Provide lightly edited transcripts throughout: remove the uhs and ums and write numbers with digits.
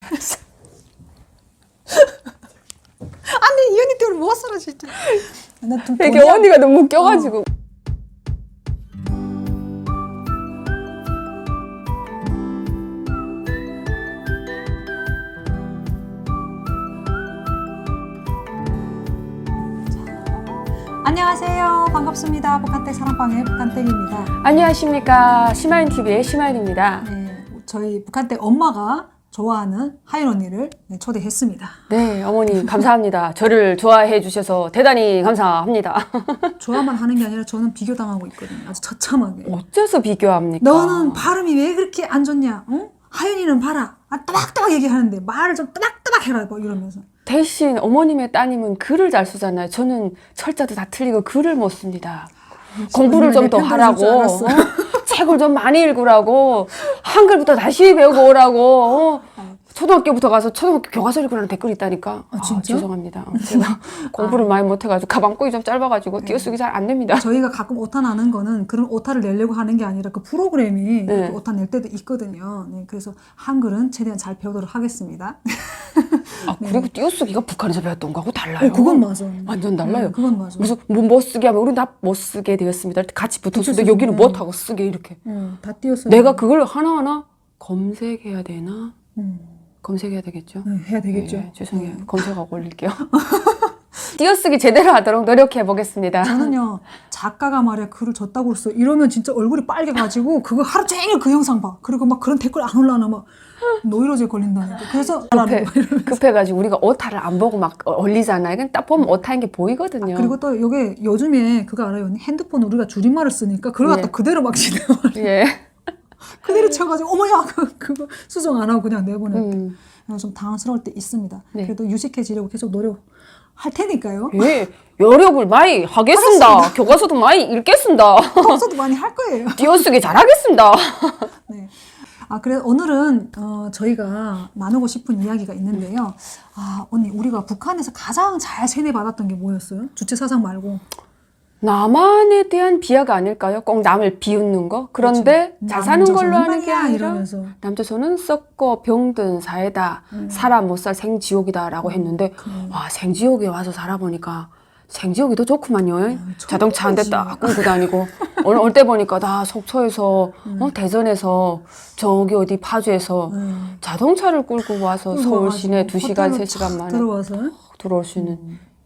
아니 이 언니 때문에 못 살아 진짜. 되게 언니가 너무 웃겨가지고. 안녕하세요. 반갑습니다. 북한댁 사랑방의 북한댁입니다. 안녕하십니까. 시마인TV의 시마인입니다. 네, 저희 북한댁 엄마가 좋아하는 하윤 언니를 초대했습니다. 네, 어머니 감사합니다. 저를 좋아해 주셔서 대단히 감사합니다. 좋아만 하는 게 아니라 저는 비교당하고 있거든요. 아주 처참하게. 어째서 비교합니까? 너는 발음이 왜 그렇게 안 좋냐? 응? 하윤이는 봐라. 따박따박 얘기하는데 말을 좀 따박따박 해라. 뭐 이러면서. 대신 어머님의 따님은 글을 잘 쓰잖아요. 저는 철자도 다 틀리고 글을 못 씁니다. 공부를 좀 더 하라고, 책을 좀 많이 읽으라고, 한글부터 다시 배우고 오라고, 초등학교부터 가서 초등학교 교과서 읽으라는 댓글이 있다니까. 진짜? 죄송합니다. 제가 공부를 많이 못해가지고 가방끈이 좀 짧아가지고 띄어쓰기 잘 안 됩니다. 저희가 가끔 오타 나는 거는 그런 오타를 내려고 하는 게 아니라 그 프로그램이 네. 그 오타 낼 때도 있거든요. 네, 그래서 한글은 최대한 잘 배우도록 하겠습니다. 그리고 띄어쓰기가 북한에서 배웠던 거하고 달라요. 그건 맞아. 완전 달라요. 네, 그건 맞아. 무슨 못 쓰게 하면 우리는 다 못 쓰게 되었습니다. 같이 붙었는데 여기는 못하고 쓰게 이렇게. 다 띄었어요. 내가 그걸 하나하나 검색해야 되나? 검색해야 되겠죠? 네, 해야 되겠죠. 네, 죄송해요. 검색하고 올릴게요. 띄어쓰기 제대로 하도록 노력해 보겠습니다. 저는요, 작가가 말이야 글을 줬다고 그랬어. 이러면 진짜 얼굴이 빨개가지고 그거 하루 종일 그 영상 봐. 그리고 막 그런 댓글 안 올라나 막 노이로제 걸린다니까. 그래서 급해가지고 우리가 오타를 안 보고 막 올리잖아요. 그냥 딱 보면 오타인 게 보이거든요. 그리고 또 이게 요즘에 그거 알아요? 언니? 핸드폰 우리가 줄임말을 쓰니까 그걸 갖다 그대로 막 지내 말이야. 예. 그대로 쳐가지고 어머야 그거 수정 안 하고 그냥 내보낼게. 좀 당황스러울 때 있습니다. 네. 그래도 유식해지려고 계속 노력할 테니까요. 예. 노력을 많이 하겠습니다. 교과서도 많이 읽겠습니다. 독서도 많이 할 거예요. 띄어쓰기 잘하겠습니다. 네. 그래서 오늘은 저희가 나누고 싶은 이야기가 있는데요. 언니 우리가 북한에서 가장 잘 세뇌받았던 게 뭐였어요? 주체 사상 말고. 남한에 대한 비하가 아닐까요? 꼭 남을 비웃는 거? 그런데 그렇죠. 잘 사는 걸로 하는 게 아니라 이러면서. 남조선은 썩고 병든 사회다. 사람 못 살 생지옥이다 라고 했는데 와 생지옥에 와서 살아보니까 생지옥이 더 좋구만요. 자동차 한 대 딱 끌고 다니고 올 때 보니까 다 속초에서 대전에서 저기 어디 파주에서 자동차를 끌고 와서 서울 시내 2시간 3시간 만에 들어올 수 있는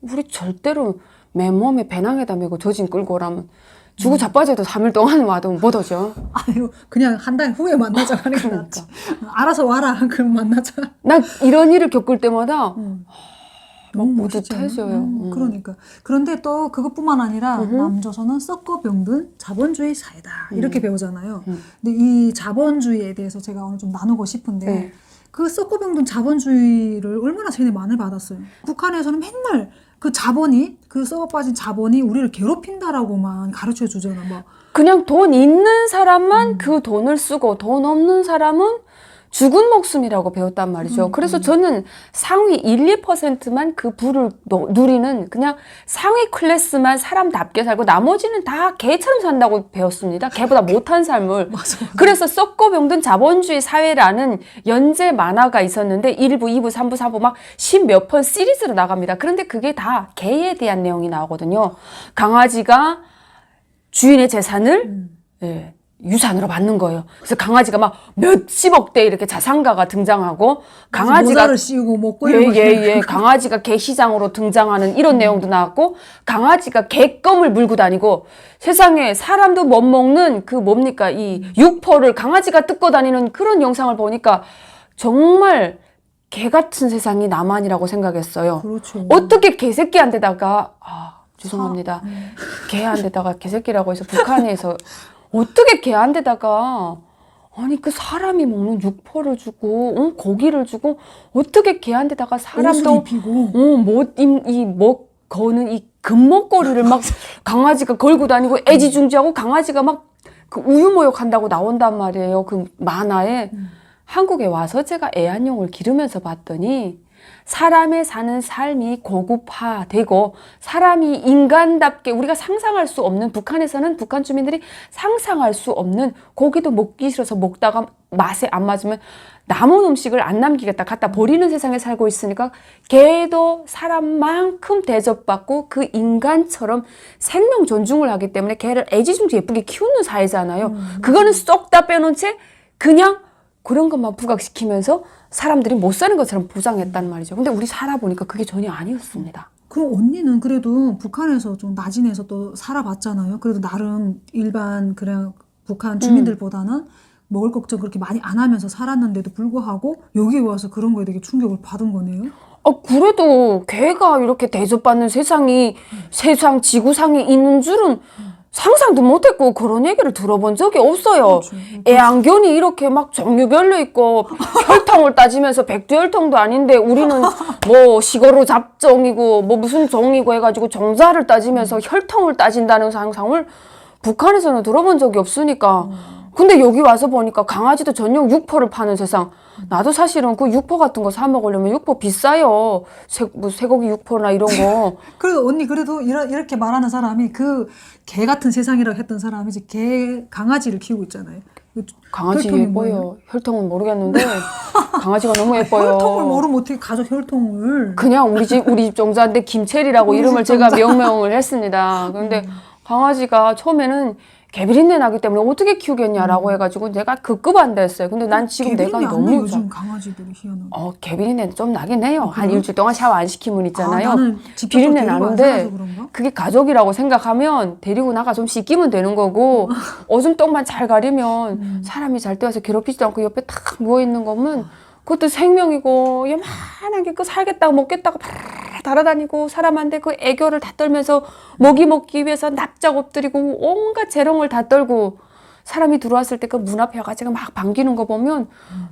우리 절대로 맨몸에 배낭에다 메고 저짐 끌고 오라면 주고 자빠져도 3일 동안 와도 못 오죠. 아유 그냥 한 달 후에 만나자 하는 게 낫지. 알아서 와라 그럼 만나자. 나 이런 일을 겪을 때마다 너무 뿌듯해져요. 그러니까. 그런데 또 그것뿐만 아니라 남조선은 썩고 병든 자본주의 사회다. 이렇게 배우잖아요. 근데 이 자본주의에 대해서 제가 오늘 좀 나누고 싶은데 그 썩고 병든 자본주의를 얼마나 세뇌 많이 받았어요. 북한에서는 맨날 그 자본이 그 썩어 빠진 자본이 우리를 괴롭힌다라고만 가르쳐 주잖아. 막. 그냥 돈 있는 사람만 그 돈을 쓰고 돈 없는 사람은 죽은 목숨이라고 배웠단 말이죠. 그래서 저는 상위 1, 2%만 그 부를 누리는 그냥 상위 클래스만 사람답게 살고 나머지는 다 개처럼 산다고 배웠습니다. 개보다 못한 삶을. 맞아. 그래서 썩고 병든 자본주의 사회라는 연재 만화가 있었는데 1부, 2부, 3부, 4부 막 10몇 편 시리즈로 나갑니다. 그런데 그게 다 개에 대한 내용이 나오거든요. 강아지가 주인의 재산을 유산으로 받는 거예요. 그래서 강아지가 막 몇십억 대 이렇게 자산가가 등장하고 강아지가 모자를 씌우고 먹고 이런 거. 강아지가 개 시장으로 등장하는 이런 내용도 나왔고 강아지가 개껌을 물고 다니고 세상에 사람도 못 먹는 그 뭡니까 이 육포를 강아지가 뜯고 다니는 그런 영상을 보니까 정말 개 같은 세상이 남한이라고 생각했어요. 그렇죠. 어떻게 개새끼한테다가 죄송합니다. 개한테다가 개새끼라고 해서 북한에서 어떻게 개한테다가 아니 그 사람이 먹는 육포를 주고 고기를 주고 어떻게 개한테다가 사람도 못 거는 이 금목걸이를 막 강아지가 걸고 다니고 애지중지하고 강아지가 막 그 우유 모욕한다고 나온단 말이에요. 그 만화에 한국에 와서 제가 애완용을 기르면서 봤더니 사람의 사는 삶이 고급화되고 사람이 인간답게 우리가 상상할 수 없는 북한에서는 북한 주민들이 상상할 수 없는 고기도 먹기 싫어서 먹다가 맛에 안 맞으면 남은 음식을 안 남기겠다 갖다 버리는 세상에 살고 있으니까 개도 사람만큼 대접받고 그 인간처럼 생명 존중을 하기 때문에 개를 애지중지 예쁘게 키우는 사회잖아요. 그거는 쏙 다 빼놓은 채 그냥 그런 것만 부각시키면서 사람들이 못 사는 것처럼 보장했단 말이죠. 근데 우리 살아보니까 그게 전혀 아니었습니다. 그럼 언니는 그래도 북한에서 좀 나진에서 또 살아봤잖아요. 그래도 나름 일반 그냥 북한 주민들보다는 먹을 걱정 그렇게 많이 안 하면서 살았는데도 불구하고 여기 와서 그런 거에 되게 충격을 받은 거네요. 그래도 개가 이렇게 대접받는 세상 지구상에 있는 줄은 상상도 못했고 그런 얘기를 들어본 적이 없어요. 애완견이 이렇게 막 종류별로 있고 혈통을 따지면서 백두혈통도 아닌데 우리는 뭐 시거로 잡종이고 뭐 무슨 종이고 해가지고 종자를 따지면서 혈통을 따진다는 상상을 북한에서는 들어본 적이 없으니까. 근데 여기 와서 보니까 강아지도 전용 육포를 파는 세상. 나도 사실은 그 육포 같은 거 사 먹으려면 육포 비싸요. 뭐 쇠고기 육포나 이런 거. 그래도 언니 그래도 이렇게 말하는 사람이 그 개 같은 세상이라고 했던 사람이 이제 강아지를 키우고 있잖아요. 강아지 혈통이 예뻐요. 뭐예요? 혈통은 모르겠는데 강아지가 너무 예뻐요. 혈통을 모르면 어떻게 가족 혈통을. 그냥 우리 집 종자인데 김체리라고 우리 이름을 집 제가 종자. 명명을 했습니다. 그런데 강아지가 처음에는 개비린내 나기 때문에 어떻게 키우겠냐라고 해가지고 내가 급급한데했어요. 근데 난 지금 내가 개비린내 안 너무 나요, 요즘 강아지들이 희한하게. 개비린내 좀 나긴 해요. 한 일주일 동안 샤워 안 시키면 있잖아요. 나는 직접 비린내 데리고 안 나는데 살아서 그런가? 그게 가족이라고 생각하면 데리고 나가 좀 씻기면 되는 거고 오줌 똥만 잘 가리면 사람이 잘 때와서 괴롭히지도 않고 옆에 탁 누워있는 거면 그것도 생명이고 요만하게 그 살겠다고 먹겠다고 달아다니고 사람한테 그 애교를 다 떨면서 먹이 먹기 위해서 납작 엎드리고 온갖 재롱을 다 떨고 사람이 들어왔을 때 그 문 앞에 와가지고 막 반기는 거 보면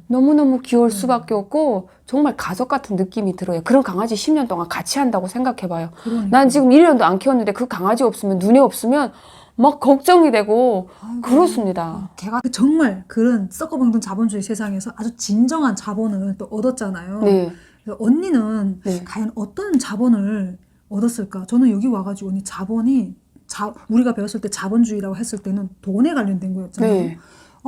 너무너무 귀여울 수밖에 없고 정말 가족 같은 느낌이 들어요. 그런 강아지 10년 동안 같이 한다고 생각해봐요. 난 지금 1년도 안 키웠는데 그 강아지 없으면 눈에 없으면 막 걱정이 되고 그렇습니다. 걔가 정말 그런 썩어먹는 자본주의 세상에서 아주 진정한 자본을 또 얻었잖아요. 네. 그래서 언니는 네. 과연 어떤 자본을 얻었을까? 저는 여기 와가지고 언니 자본이 우리가 배웠을 때 자본주의라고 했을 때는 돈에 관련된 거였잖아요. 네.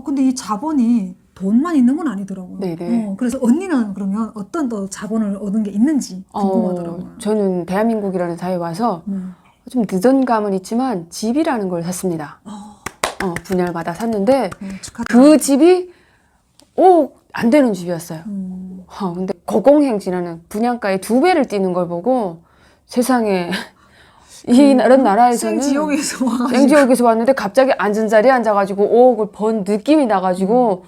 근데 이 자본이 돈만 있는 건 아니더라고요. 네네. 그래서 언니는 그러면 어떤 더 자본을 얻은 게 있는지 궁금하더라고요. 저는 대한민국이라는 사회에 와서 좀 늦은 감은 있지만 집이라는 걸 샀습니다. 분양을 받아 샀는데 축하드립니다. 그 집이 안 되는 집이었어요. 근데 고공행진하는 분양가의 2배를 뛰는 걸 보고 세상에 이런 나라에서는 생지옥에서 와가지고 생지옥에서 왔는데 갑자기 앉은 자리에 앉아가지고 5억을 번 느낌이 나가지고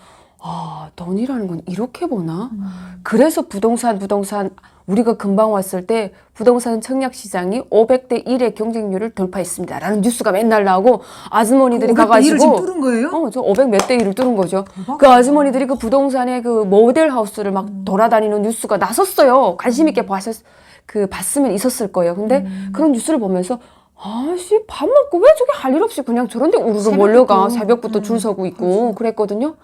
돈이라는 건 이렇게 보나? 그래서 부동산 우리가 금방 왔을 때 부동산 청약시장이 500대 1의 경쟁률을 돌파했습니다 라는 뉴스가 맨날 나오고 아주머니들이 500대 1을 가가지고 지금 뚫은 거예요? 저 500 몇 대 1을 뚫은 거죠. 대박이다. 그 아주머니들이 그 부동산의 그 모델 하우스를 막 돌아다니는 뉴스가 나섰어요. 관심 있게 봤으면 있었을 거예요. 근데 그런 뉴스를 보면서 밥 먹고 왜 저게 할 일 없이 그냥 저런데 우르르 몰려가 새벽부터 줄 서고 있고 그랬거든요.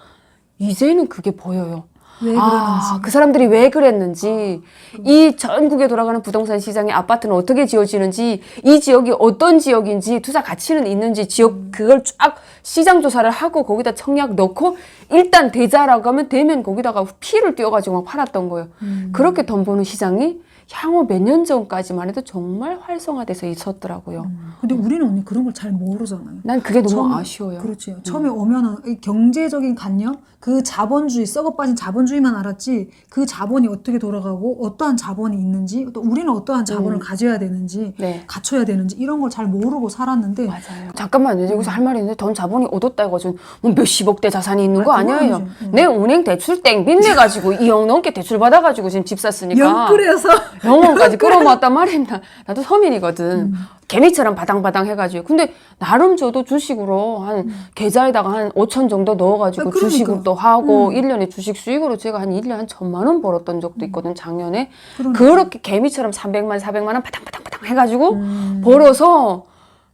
이제는 그게 보여요. 왜 그러는지. 그 사람들이 왜 그랬는지, 이 전국에 돌아가는 부동산 시장의 아파트는 어떻게 지어지는지, 이 지역이 어떤 지역인지, 투자 가치는 있는지, 그걸 쫙 시장 조사를 하고 거기다 청약 넣고, 일단 되자라고 하면 되면 거기다가 피를 띄워가지고 막 팔았던 거예요. 그렇게 돈 버는 시장이 향후 몇 년 전까지만 해도 정말 활성화돼서 있었더라고요. 근데 우리는 언니 그런 걸 잘 모르잖아요. 난 그게 너무 아쉬워요. 그렇죠. 처음에 오면은 이 경제적인 관념, 그 자본주의, 썩어빠진 자본주의만 알았지, 그 자본이 어떻게 돌아가고 어떠한 자본이 있는지, 또 우리는 어떠한 자본을 가져야 되는지, 네. 갖춰야 되는지 이런 걸 잘 모르고 살았는데. 맞아요. 잠깐만요. 여기서 할 말이 있는데 돈 자본이 얻었다 해가지고 뭐 몇십억대 자산이 있는 거 그건 아니에요. 아니죠. 내 은행 대출 땡빚 내가지고 2억 넘게 대출 받아가지고 지금 집 샀으니까. 영끌에서 영혼까지 끌어모았단 말입니다. 나도 서민이거든. 개미처럼 바당바당 해가지고. 근데 나름 저도 주식으로 한 계좌에다가 한 5천 정도 넣어가지고 그러니까. 주식을 또 하고 1년에 주식 수익으로 제가 한 1년에 한 1,000만 원 벌었던 적도 있거든 작년에. 그러니까. 그렇게 개미처럼 300만 400만 원 바당바당 해가지고 벌어서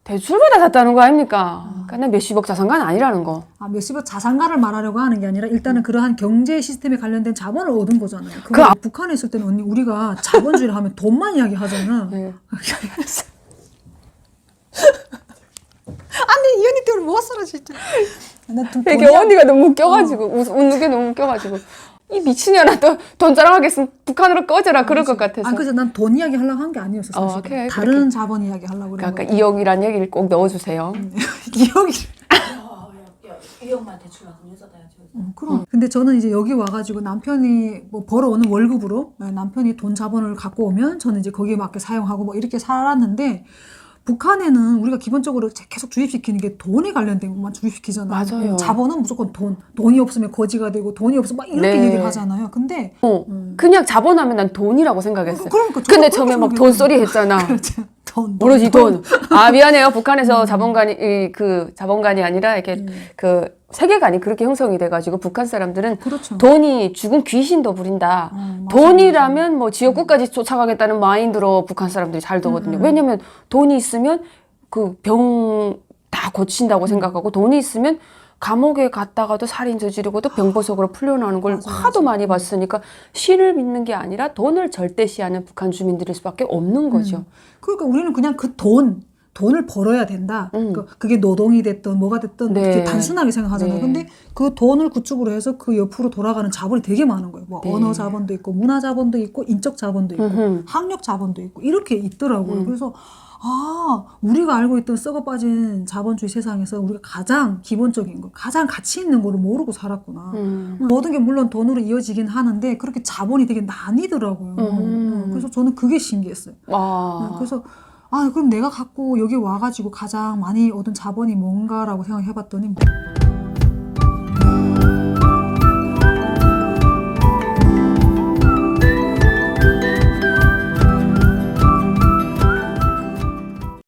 대출받아 샀다는 거 아닙니까? 그러니까 몇십억 자산가는 아니라는 거. 아, 몇십억 자산가를 말하려고 하는 게 아니라 일단은 그러한 경제 시스템에 관련된 자본을 얻은 거잖아요. 그거 북한에 있을 때는 언니 우리가 자본주의를 하면 돈만 이야기하잖아. 네. 아니 이 언니 때문에 못 살아 진짜. 이게 언니가 너무 웃겨가지고 웃는 게 너무 웃겨가지고 이 미친년아 또 돈 자랑하겠으면 북한으로 꺼져라 그럴 것 같아서. 아 그래서 난 돈 이야기 하려고 한 게 아니었어 사실. 오케이, 다른 그렇게. 자본 이야기 하려고 그런 그러니까 거야. 2억이란 얘기를 꼭 넣어주세요. 2억이. 야, 2억만 대출 받은 여자다. 그럼. 근데 저는 이제 여기 와가지고 남편이 뭐 벌어오는 월급으로 남편이 돈 자본을 갖고 오면 저는 이제 거기에 맞게 사용하고 뭐 이렇게 살았는데 북한에는 우리가 기본적으로 계속 주입시키는 게 돈에 관련된 것만 주입시키잖아요. 맞아요. 자본은 무조건 돈. 돈이 없으면 거지가 되고 돈이 없으면 막 이렇게 네. 얘기를 하잖아요. 근데 그냥 자본하면 난 돈이라고 생각했어요. 그러니까 근데 저도 처음에 막 그렇게 돈 소리 했잖아. 그렇죠. 돈. 모르지 돈. 아 미안해요. 북한에서 자본관이 그 자본관이 아니라 이렇게 그 세계관이 그렇게 형성이 돼가지고 북한 사람들은 그렇죠. 돈이 죽은 귀신도 부린다. 맞아, 돈이라면 뭐 지역국까지 쫓아가겠다는 마인드로 북한 사람들이 살더거든요. 왜냐면 돈이 있으면 그 병 다 고친다고 생각하고 돈이 있으면 감옥에 갔다가도 살인 저지르고도 병보석으로 풀려나오는 걸 하도 많이 봤으니까 신을 믿는 게 아니라 돈을 절대시하는 북한 주민들일 수밖에 없는 거죠. 그러니까 우리는 그냥 그 돈을 벌어야 된다. 그게 노동이 됐든 뭐가 됐든 네. 이렇게 단순하게 생각하잖아요. 네. 근데 그 돈을 구축으로 해서 그 옆으로 돌아가는 자본이 되게 많은 거예요. 뭐 네. 언어 자본도 있고 문화 자본도 있고 인적 자본도 있고 음흠. 학력 자본도 있고 이렇게 있더라고요. 그래서 아, 우리가 알고 있던 썩어 빠진 자본주의 세상에서 우리가 가장 기본적인 거, 가장 가치 있는 거를 모르고 살았구나. 모든 게 물론 돈으로 이어지긴 하는데 그렇게 자본이 되게 나뉘더라고요. 그래서 저는 그게 신기했어요. 아. 그래서 아, 그럼 내가 갖고 여기 와가지고 가장 많이 얻은 자본이 뭔가라고 생각해봤더니